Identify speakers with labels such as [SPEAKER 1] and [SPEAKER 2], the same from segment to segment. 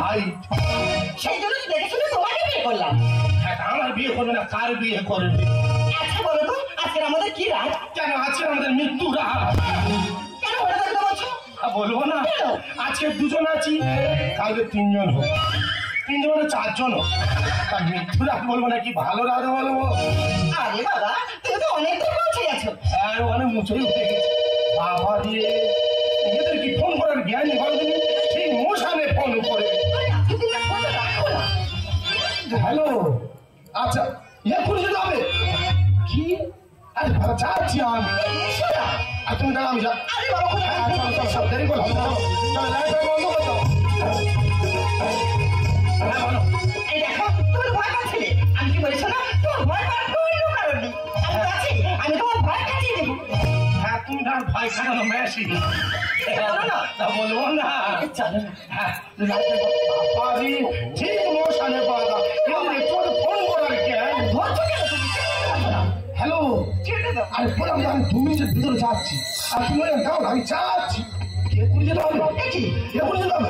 [SPEAKER 1] Height.
[SPEAKER 2] সেই জন্য দেখে শুনে তোমাকে বিয়ে করলাম।
[SPEAKER 1] হ্যাঁ, আমার বিয়ে করবে না, কার বিয়ে করবে?
[SPEAKER 2] আচ্ছা বলো তো, আজকে আমাদের কি রাত?
[SPEAKER 1] কেন আজকে আমাদের মৃত্যু রাত।
[SPEAKER 2] কেন হঠাৎ করে বলছো?
[SPEAKER 1] বলবো না, আজকে দুজন আছি, কালকে তিনজন হোক, তিনজন মানে চারজন হোক, তার মৃত্যু রাত বলবো নাকি ভালো রাত বলবো?
[SPEAKER 2] আরে বাবা, তুমি তো অনেক দূর পৌঁছে গেছো।
[SPEAKER 1] আর অনেক মুচেই উঠে গেছে বাবা দিয়ে। এদের কি ফোন করার জ্ঞান নেই, সেই মশানে ফোন করে। হ্যালো, আচ্ছা এক্ষুনি যেতে হবে। কি? আরে বাবা যাচ্ছি আমি। আর তুমি দাঁড়া, আমি যা।
[SPEAKER 2] আরে বাবা,
[SPEAKER 1] সব দেরি করে হবে। লাইটটা বন্ধ করতো। হ্যাঁ বলো।
[SPEAKER 2] এই দেখো, তুমি ভয় পাচ্ছিলে। আমি কি বলেছো না, তোমার ভয় পাওয়ার কোনো কারণ নেই। আমি আছি, আমি তোমার ভয় কাটিয়ে দেবো।
[SPEAKER 1] হ্যাঁ, তুমি তার ভয় খাটানো মেশি।
[SPEAKER 2] বলো না,
[SPEAKER 1] তা বলবো না।
[SPEAKER 2] চলো না।
[SPEAKER 1] হ্যাঁ, বাবারি ঠিক মশানে বাবা। তোর ফোন করার জ্ঞান।
[SPEAKER 2] ধরছো কেন তুমি?
[SPEAKER 1] হ্যালো,
[SPEAKER 2] ছেড়ে দাও।
[SPEAKER 1] আরে বললাম যে আমি 2 মিনিটের ভিতরে যাচ্ছি। আর তুমি দাও, আমি যাচ্ছি। এক্ষুনি যেতে হবে, এক্ষুনি যেতে হবে।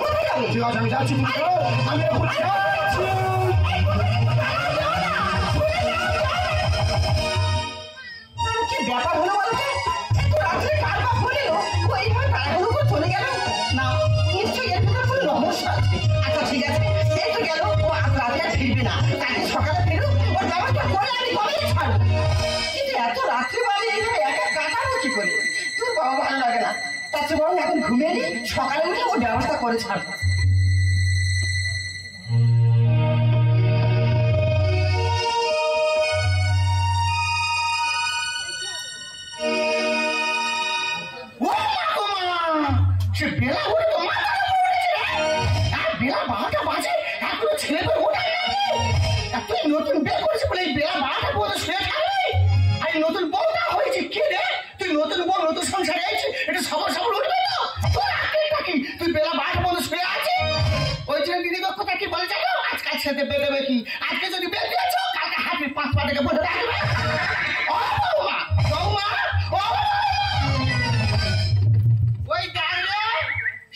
[SPEAKER 1] ঠিক আছে, আমি যাচ্ছি, তুমি যাও, আমি এক্ষুনি যাচ্ছি।
[SPEAKER 2] কি ব্যাপার হলো বলতে? রাত্রে কার বা ফোন এলো, ওইভাবে তাড়াহুড়ো করে চলে গেল। না, নিশ্চয়ই এর ভিতরে কোনো রহস্য আছে। আচ্ছা ঠিক আছে, এই তো গেল, ও আজ রাতে আর ফিরবে না। কালকে সকালে ফেরুক, ওর ব্যবস্থা করে আমি কবেই ছাড়বো। কিন্তু এত রাত্রে বাজে এইভাবে একা কাটাবো কি করে? তোর বাবা ভালো লাগে না। তার চেয়ে বরং এখন ঘুমিয়ে নি, সকালে উঠে ওর ব্যবস্থা করে ছাড়বো।
[SPEAKER 1] সে বেলা উঠে তো মাথা বেলা 12টা বাজে, এখনো ছেলে তো ওঠাই না। তুই নতুন বিয়ে করেছিস বলে এই বেলা 12টা পর্যন্ত শুয়ে থাকবি? আর নতুন বউটা হয়েছে কে রে? তুই নতুন বউ, নতুন সংসারে আছিস, এটা সকাল সকাল উঠবে না? তোর আঁকড়ে কি তুই বেলা 12টা পর্যন্ত শুয়ে আছিস? ওই জন্য দিদি কথা কি বলে জানো, আজকাল ছেলে বেরোবে কি? আজকে যদি বের দিয়েছো, কালকে হাতে 5 পা থেকে বসে থাকবে। ও বৌমা, বৌমা, ও ওই গাড়ি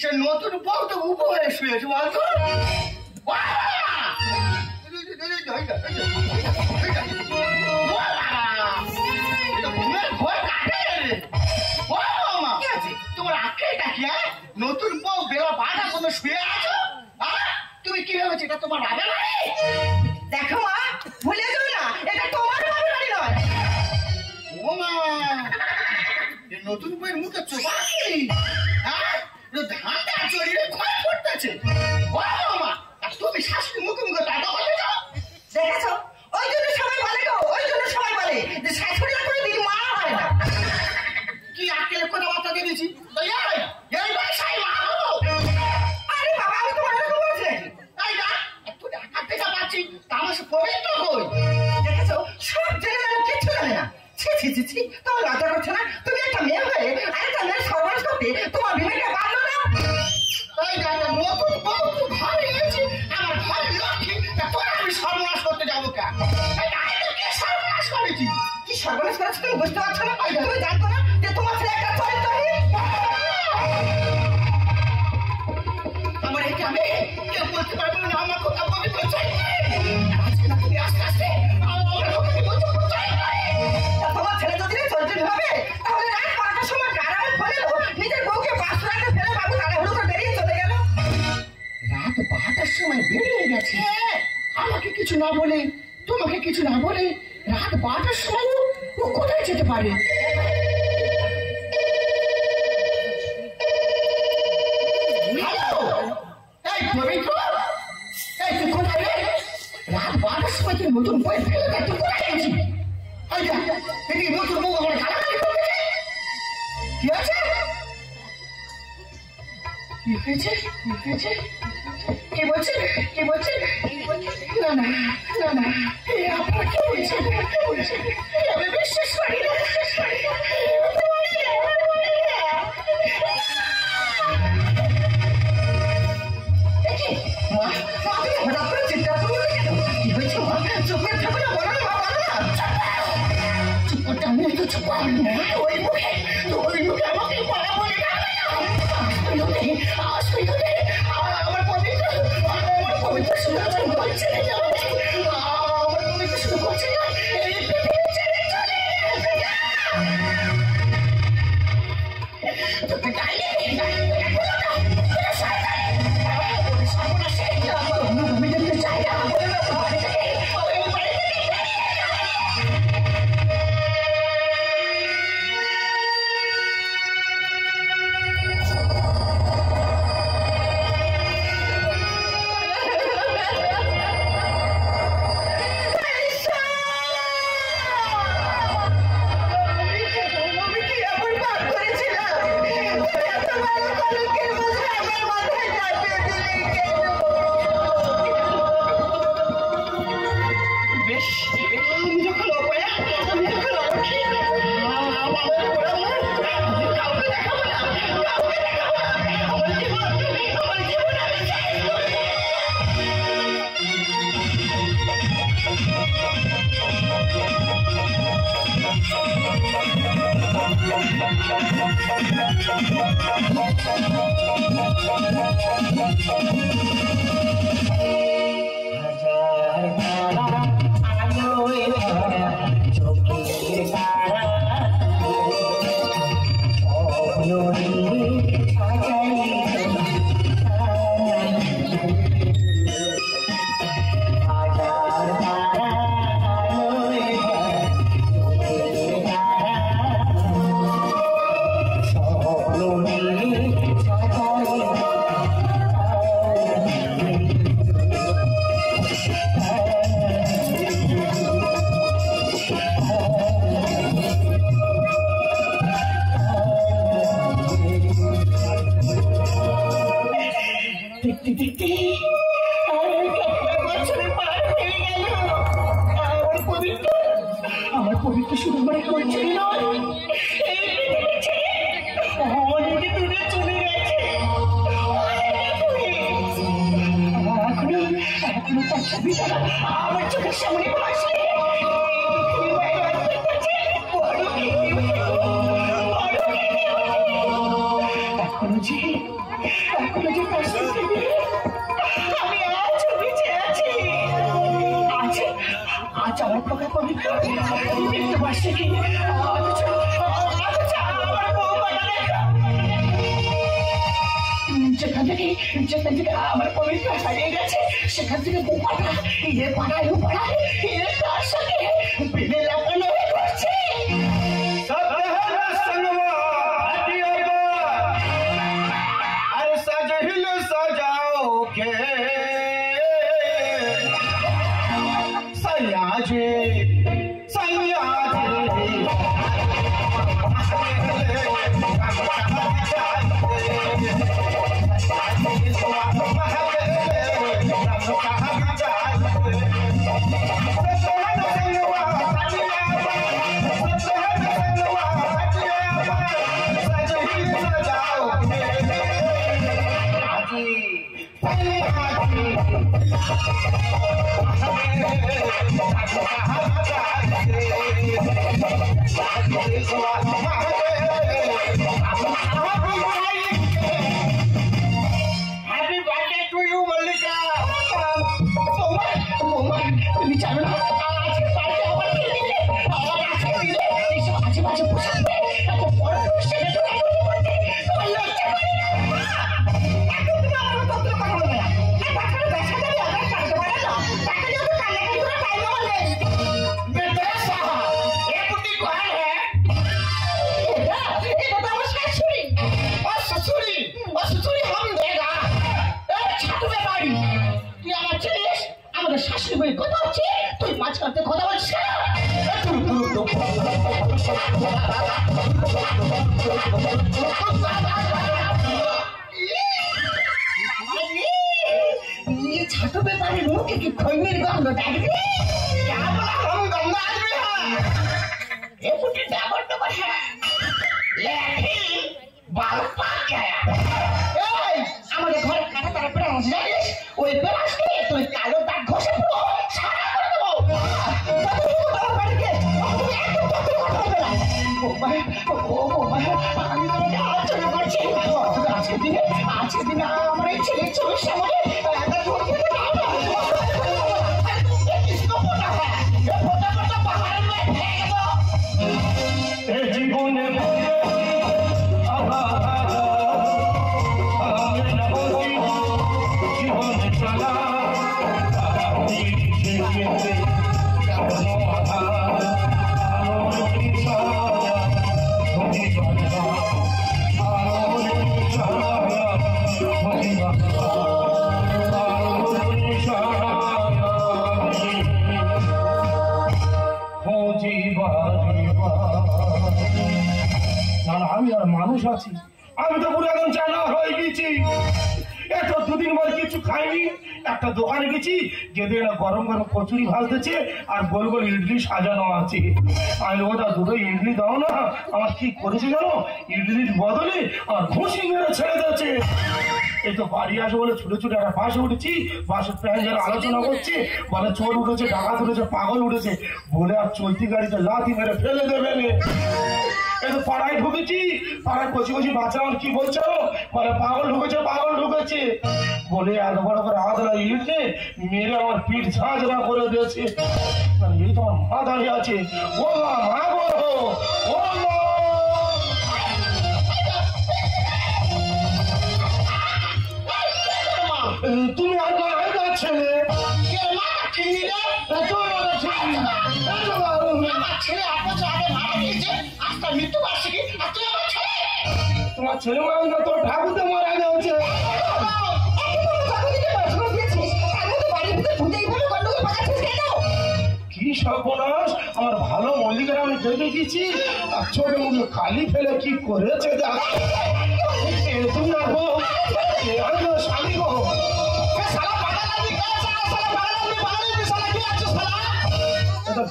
[SPEAKER 1] সে নতুন বউ তো উপর হয়ে শুয়েছে বলতো। তোমার আঁকড়েটা কি? নতুন বউ বেলা 12টা পর্যন্ত শুয়ে আছো, তুমি কি ভেবেছো এটা তোমার রাজা বাড়ি?
[SPEAKER 2] দেখো মা, ভুলে যাও না, এটা তোমার বাবার বাড়ি নয়।
[SPEAKER 1] ও মা, নতুন বউয়ের মুখে চোখা কি? ধানটা চড়িয়ে ক্ষয় করতেছে। তুমি শাশুড়ি মুখে মুখে টাকা বলে যাও।
[SPEAKER 2] দেখেছো, ওই জন্য সবাই বলে গো, ওই জন্য সবাই বলে যে শাশুড়ি না করে দিন মা হয় না।
[SPEAKER 1] কি আকেলে কথাবার্তা দিয়েছি? এই বাসায় মা হবো?
[SPEAKER 2] আরে বাবা, আমি তোমার এরকম বলছি নাকি?
[SPEAKER 1] তাই না? তুই হাত থেকে পাচ্ছি, আমার সে পবিত্র কই?
[SPEAKER 2] দেখেছো, সব জেনে আমি কিচ্ছু জানে না। ছি ছি ছি ছি, তোমার লজ্জা করছে না? তুমি একটা মেয়ে হয়ে আরেকটা মেয়ের সর্বনাশ করতে তোমার বিবেকটা বাড়লো না?
[SPEAKER 1] তাই না? নতুন বউ খুব ভালো হয়েছে, আমার ঘরের লক্ষ্মী, তোরা আমি সর্বনাশ করতে যাবো কেন? কি সর্বনাশ করেছি?
[SPEAKER 2] কি সর্বনাশ করেছো তুমি বুঝতে পারছো না? তুমি জানতো না যে তোমার ছেলে একটা চরিত্রহীন?
[SPEAKER 1] আমার এই গ্রামে কেউ বলতে পারবে না আমার কথা পবিত্র চরিত্রহীন। আজকে না তুমি আস্তে আস্তে আমার লোককে বলতে
[SPEAKER 2] তোমার ছেলে যদি চরিত্রহীন হবে, তাহলে রাত 5টার সময় কারামে ফোন এলো, নিজের বউকে 500 টাকা ফেলে বাবু তাড়াহুড়ো করে বেরিয়ে চলে গেল।
[SPEAKER 1] রাত 12টার সময় বেরিয়ে গেছে, আমাকে কিছু না বলে, তোমাকে কিছু না বলে রাত 12টার সময় ও কোথায় যেতে পারে? রাত 12টার সময় তুই নতুন বই ফেলে দেয়, তুই কোথায় গেছিস? নতুন বউ আমার গালাগালি করতেছে। কি আছে? কি হয়েছে? কি হয়েছে? কে বলছে? কে বলছে? না না না না, আপনার কে বলছে? কে বলছে? আমি বিশ্বাস করি না, বিশ্বাস করি না।
[SPEAKER 2] মা, তুমি হঠাৎ করে চিৎকার করলে কেন? কি হয়েছে মা? চুপ করে থাকো না, বলো না মা, বলো না।
[SPEAKER 1] চুপ করতে আমি তো চুপ করি না। ওই মুখে আমাকে মারা বলে না। আমার পবিত্র তুমি গাইলে আমি যেতে চাই না আমার পবিত্র শুধু মনে করছে নয় অনেকে দূরে চলে গেছে এখনো তার ছবিটা আমার চোখের সামনে ভাসে এখনো যে আমি আজ বেঁচে আছি আজ আমার প্রকার পবিত্র দেখতে পাচ্ছি কি যেখান থেকে আমার পবিত্র হারিয়ে গেছে সেখান থেকে বোপাটা এ পাড়ায় ও পাড়ায় তার সাথে প্রেমে লাগানো করছে ছোট ব্যাপারে মুখে কি খৈমের গন্ধ ডাকবে আমাদের ঘরে কাটা তারা প্রাস জানিস ওই প্রাসকে তুই কালো দাগ ঘষে পুরো সারা করে দেবো আজকের দিনে আমার এই ছেলে চোখের সামনে জীবনে
[SPEAKER 3] মানুষ আছি, আমি তো পুরো একদম জানা হয়ে গেছি। এত দুদিন পরে কিছু খাইনি, একটা দোকানে গেছি, যেতে গরম গরম কচুরি ভাজতেছে আর গোল গোল ইডলি সাজানো আছে। আমি ওটা দুটো ইডলি দাও না। আমার কি করেছে জানো, ইডলির বদলে আর ঘুষি মেরে ছেড়ে দিয়েছে। এই তো বাড়ি আসে বলে ছুটে ছুটে একটা বাসে উঠেছি, বাসের প্যাসেঞ্জার আলোচনা করছে, বলে চোর উঠেছে, ডাকাত উঠেছে, পাগল উঠেছে বলে আর চলতি গাড়িতে লাথি মেরে ফেলে দেবে। এই তো পাড়ায় ঢুকেছি, পাড়ায় কচি কচি বাচ্চা আমার কি বলছো, বলে পাগল ঢুকেছে, পাগল ঢুকেছে বলে এত বড় করে আদলা ইটে মেরে আমার পিঠ ঝাঁঝরা করে দিয়েছে। এই তো আমার মা দাঁড়িয়ে আছে, ও মা, মা গো, ও মা। তুমি আর ছেলে তোমার ছেলে মারা না, তোর ঠাকুরতে মারা গেছে। কি সর্বনাশ, আমার ভালো মল্লিকের আমি দেখে গেছি আর চোখে মুখে কালি ফেলে কি করেছে। তুমি আসবো স্বামী গো,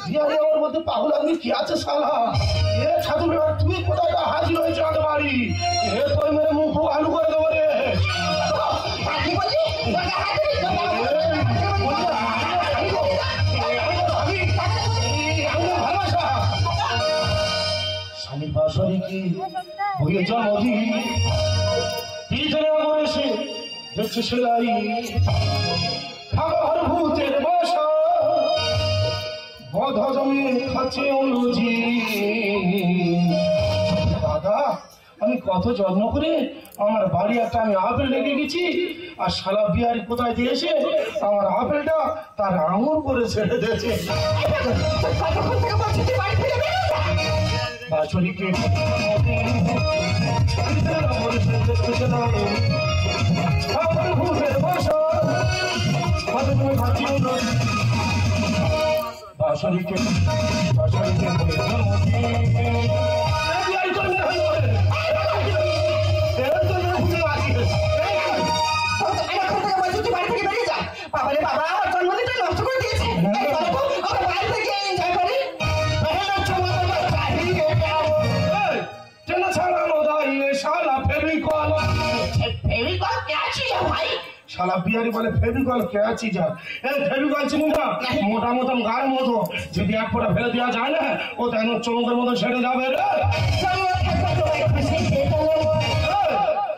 [SPEAKER 3] বিহারি আমার মধ্যে পাগল আদমি কি আছে শালা। এ ঠাকুর তুমি কোথায় হাজির হয়েছে আমাদের বাড়ি, এ তোর মেরে মুখ আলু করে দেবো রে। স্বামী বাসরি কি বইয়ে জন্মদিন, পিছনে আমার এসে দেখছে সেলাই খাবার ভূতের বাসা, বধ জমি খাচ্ছে অনুজি। দাদা আমি কত যত্ন করে আমার বাড়ি একটা আমি আপেল রেখে গেছি, আর শালা বিহারি কোথায় দিয়েছে আমার আপেলটা তার আঙুর করে ছেড়ে দিয়েছে। বাছুরিকে বাছুরিকে
[SPEAKER 2] বাবা জন্মদিনটা নষ্ট করে দিয়েছে।
[SPEAKER 3] শালা বিহারি বলে ফেভিকল কে আছি যা, এই ফেভিকল চিনি না, মোটা মতন গায়ের মতো, যদি এক ফোঁটা ফেলে দেওয়া যায় না ও তেন চমকের মতো ছেড়ে যাবে রে।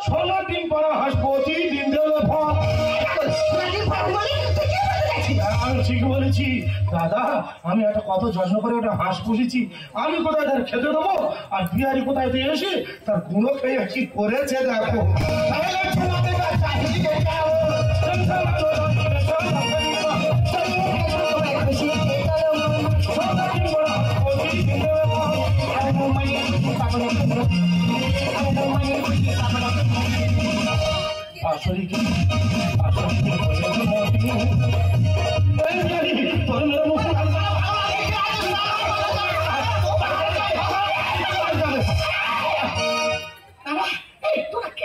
[SPEAKER 3] সোনার ডিম পাড়া হাঁস প্রতিদিন দেবে ফল। আমি ঠিক বলেছি দাদা, আমি একটা কত যত্ন করে ওটা হাঁস পুষেছি, আমি কোথায় তার খেতে দেবো আর বিহারি কোথায় দিয়ে এসে তার গুঁড়ো খেয়ে কি করেছে দেখো। বাছুরিকে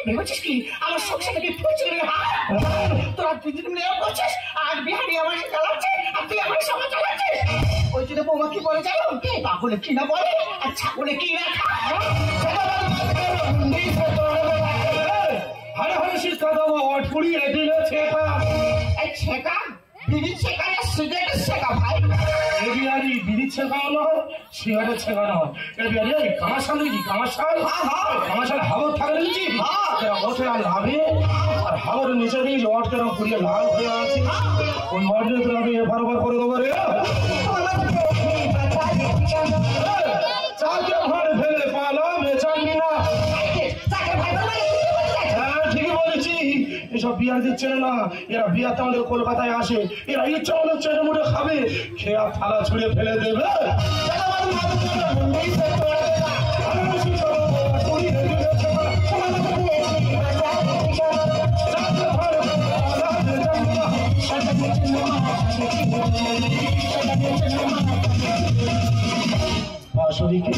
[SPEAKER 1] ভেবেছিস কি আমার সংসারটাকে তোরা দুদিন মেয়ে করছিস আর বিহারি আমার চালাচ্ছে আর তুই আমার সবাই চালাচ্ছিস। ওই জন্য বৌমা কি বলে জানো, পাগলে কি না বলে আর ছাগলে কি না
[SPEAKER 3] হারে হারে শিক্ষা দেবো অটপুড়িয়ে দিলে ছেকা।
[SPEAKER 1] এই ছেকা বিড়ি ছেকা না সিগারেটের ছেকা ভাই?
[SPEAKER 3] এ বিহারি বিড়ি ছেকাও নয়, সিগারেট ছেকা নয়। এ বিহারি এই কামাশাল কি কামাশাল, কামাশাল হাওয়ার থাকে নিচ্ছি ওঠে আর লাভে, আর হাওয়ার নিচে দিয়ে অটকে পুড়িয়ে লাল হয়ে আছে। ওই অটকে তোকে এবার করে দেবো রে। চাকে ভাড় ফেলে পালা বেচাঙ্গি না। ঠিকই বলেছি, এসব বিয়ার দিচ্ছে না, এরা বিয়াতে আমাদের কলকাতায় আসে, এরা ইচ্ছা মতো চেটে মুটে খাবে, খেয়ে থালা ছুঁড়ে ফেলে দেবে। বাঁশরীকে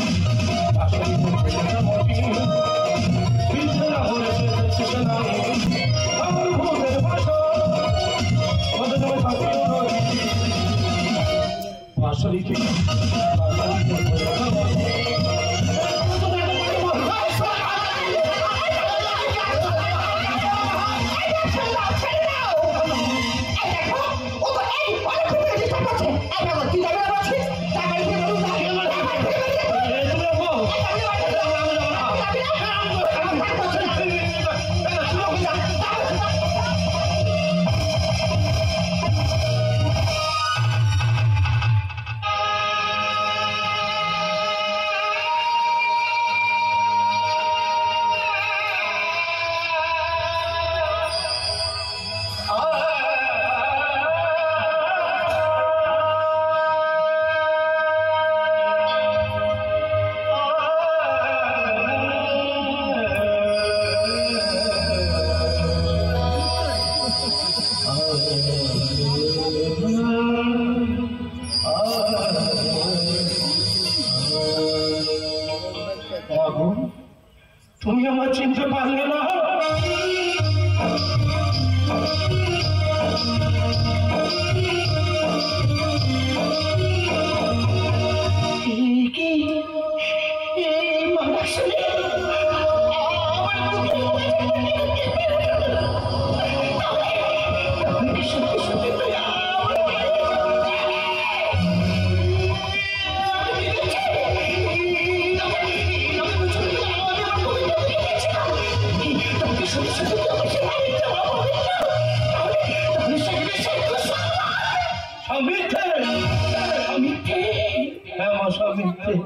[SPEAKER 3] আছে।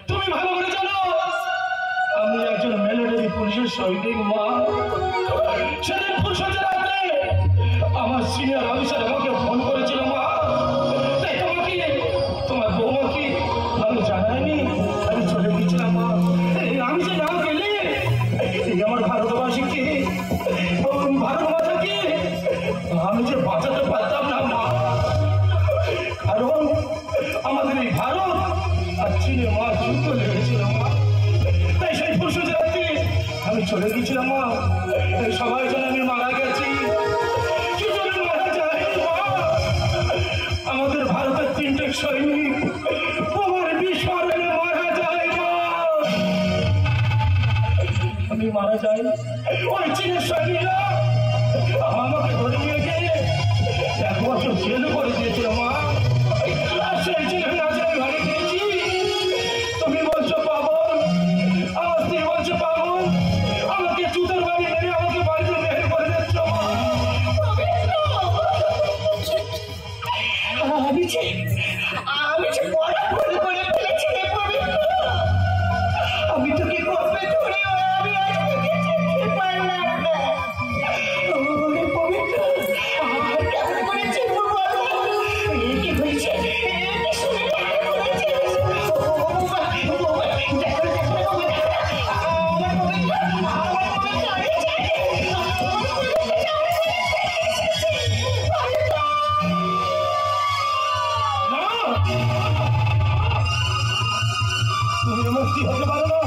[SPEAKER 3] তুমি ভালো করে জানো আমি একজন মিলিটারি পুলিশের সৈনিক মা। সেদিন ফুরসতের রাতে আমার সিনিয়র অফিসার আমাকে ফোন করেছিল মা, তাই তোমাকে তোমার বৌমাকে আমি জানাইনি, আমি চলে গেছিলাম মা। আমি যে না গেলে আমার ভারতবাসীকে ভারতমাতাকে আমি যে বাঁচাতে পারতাম না মা, কারণ আমাদের এই ভারত আর চীনের মা যুদ্ধ লেগেছিল মা। তাই সেই ফুরসতের রাতে আমি চলে গেছিলাম মা। সবাই যেন আমি মারা গেছি, কি জন্য মারা যায় মা? আমাদের ভারতের 3টে সৈনিক বোমার বিস্ফোরণে মারা যায় মা। আমি মারা যাই, ওই চীনের সৈনিকরা আমাকে ধরে নিয়ে গিয়ে 1 বছর জেলে করে দিয়েছিল মা। আর সেই জেলে আজ আমি ঘরে গিয়েছি। তুমি বলছো পাগল, আমার স্ত্রী বলছো পাগল, আমাকে জুতোর বাড়ি মেরে আমাকে বাড়িতে বের করে দিচ্ছ মা।
[SPEAKER 2] আমি যে বড় ভুল করে ফেলেছি রে পবিত্র। আমি তোকে গর্বে ধরে আমি আজকে চিনতে পারলাম না। ওরে পবিত্র, আমার কেমন করে চিনবো বলো? কি হয়েছে? কি শুনে করেছিস?
[SPEAKER 3] তুমি মুক্তি হতে পারো না।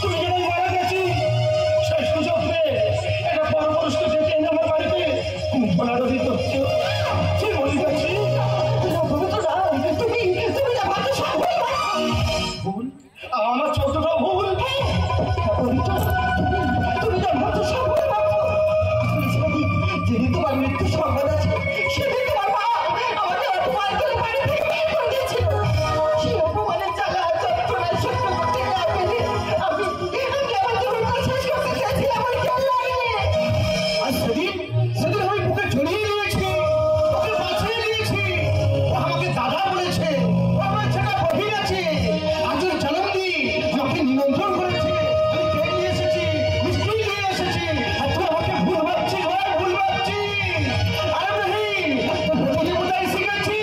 [SPEAKER 3] তুমি যেন মারা গেছি সেই সুযোগ পেয়ে একটা বড় পুরুষকে ডেকে এনে আমার বাড়িতে ধরাধরি করছো। কি বলি গেছি ভুল, আমার ছোটটা ভুল।
[SPEAKER 2] যেহেতু আমার মৃত্যু সংবাদ আছে, সেদিন তোমার মা আমাকে অপমান করে বাড়ি থেকে বের করে দিয়েছিল। সেই অপমানের জ্বালা যন্ত্রণায় সহ্য করতে না পেরে আমি আমার জীবনটা শেষ করতে চেয়েছিলাম ওই জল্লাইয়ে।
[SPEAKER 1] আর সেদিন আমি বুকে জড়িয়ে নিয়েছি, ওকে বাঁচিয়ে নিয়েছি। ও আমাকে দাদা বলেছে, ও আমার ছেলে গভীর আছে। আজ ওর জন্মদিন, আমাকে নিমন্ত্রণ করেছে। আমি কেক নিয়ে এসেছি, মিষ্টি নিয়ে এসেছি। আর তুই আমাকে ভুল ভাবছিস, ভুল ভাবছিস। আরে রহিম, তোকে বোধহয় শিখেছি।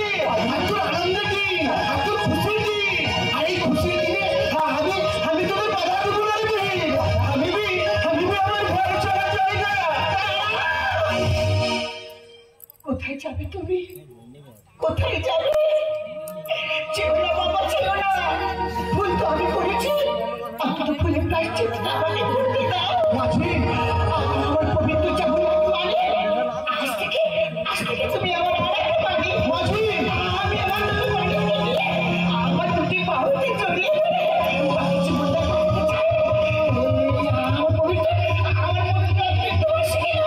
[SPEAKER 1] আর তোর আনন্দের দিন, আর তোর খুশির দিন। আর এই খুশির দিনে আমি তোকে বাধা দেবো না রহিম। আমি আমার ঘরে চলে যাই না।
[SPEAKER 2] কোথায় যাবে তুমি? কোথায় যাবে? যেও না বাবা, যেও না। ভুল তো আমি করেছি, অন্তত ভুলের প্রায়শ্চিত্ত আমাকে করতে দাও।
[SPEAKER 1] মাঝি,
[SPEAKER 2] আমার পবিত্র যেমন মানে আজ থেকে তুমি আমার আরেকটা মানে
[SPEAKER 1] মাঝি,
[SPEAKER 2] আমি আমার দুটো বাড়িতে গিয়ে আমার দুটি বাহুতে জড়িয়ে ধরে বাকি জীবনটা কাটাতে চাই। আমার পবিত্র একটি দোষ ছিল।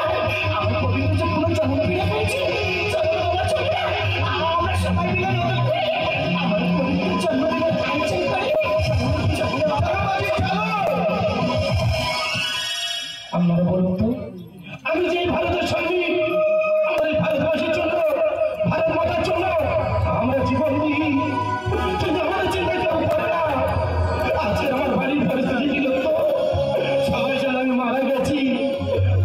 [SPEAKER 2] আমার পবিত্র যখন জন্ম ফিরে পেয়েছি, চলো বাবা চলে না, আমরা সবাই মিলে নতুন করে আমার পবিত্র জন্মদিনের আয়োজন করি। চলো বাবা, চলো।
[SPEAKER 3] আপনারা বলুন তো, আমি যে ভারতের সৈনিক, আমাদের ভারতবাসীর জন্য, ভারত মাতার জন্য আমরা জীবন দিই, কিন্তু আমাদের চিন্তা কেউ করে না। আজকে আমার বাড়ির পরিস্থিতি কি হতো? সবাই যেন আমি মারা গেছি।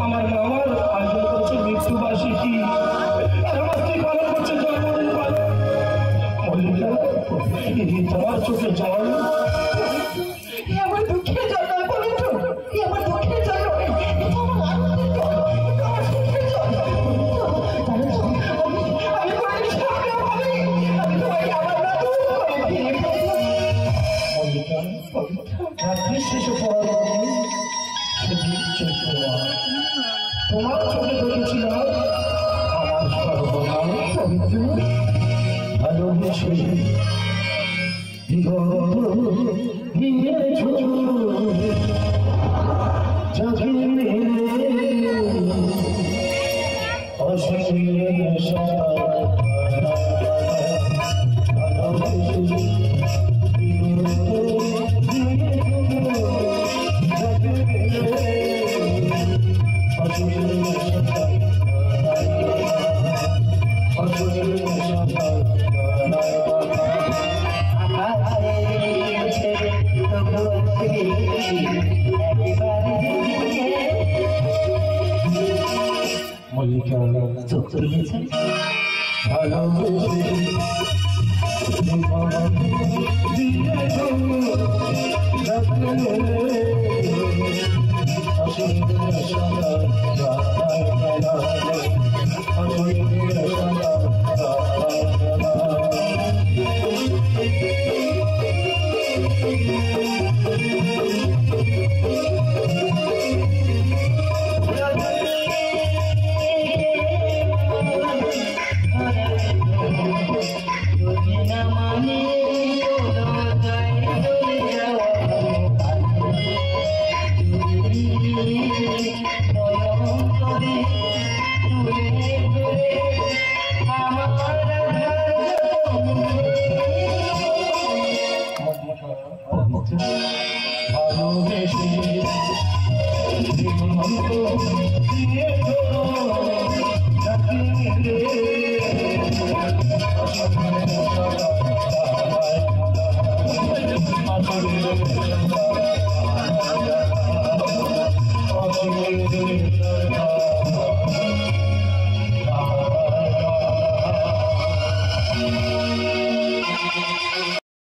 [SPEAKER 3] আমার মামার আয়োজন করছে মৃত্যুবার্ষিকী, আর আমার স্ত্রী পালন করছে জন্মদিন পালন। মল্লিকা, তোমার চোখে জল।
[SPEAKER 2] এ আমার দুঃখের জন্য পবিত্র, এ আমার দুঃখের জন্য, এটা আমার আনন্দের জন্য, এটা আমার সুখের জন্য। জানো তো, আমি কোনোদিন স্বপ্নেও ভাবিনি আমি তোমাকে আমার নতুন করে ফিরে পেয়েছি।
[SPEAKER 3] মল্লিকা, রাত্রি শেষে পড়ার সেদিন চৈত্র মাস, তোমার চোখে দেখেছিলাম আমার সর্বনাম পবিত্র। ভালোবেসে দিয়েছ জাগিয়ে অসীম
[SPEAKER 2] আকাশে
[SPEAKER 1] চলে গেছে।
[SPEAKER 3] Thank you.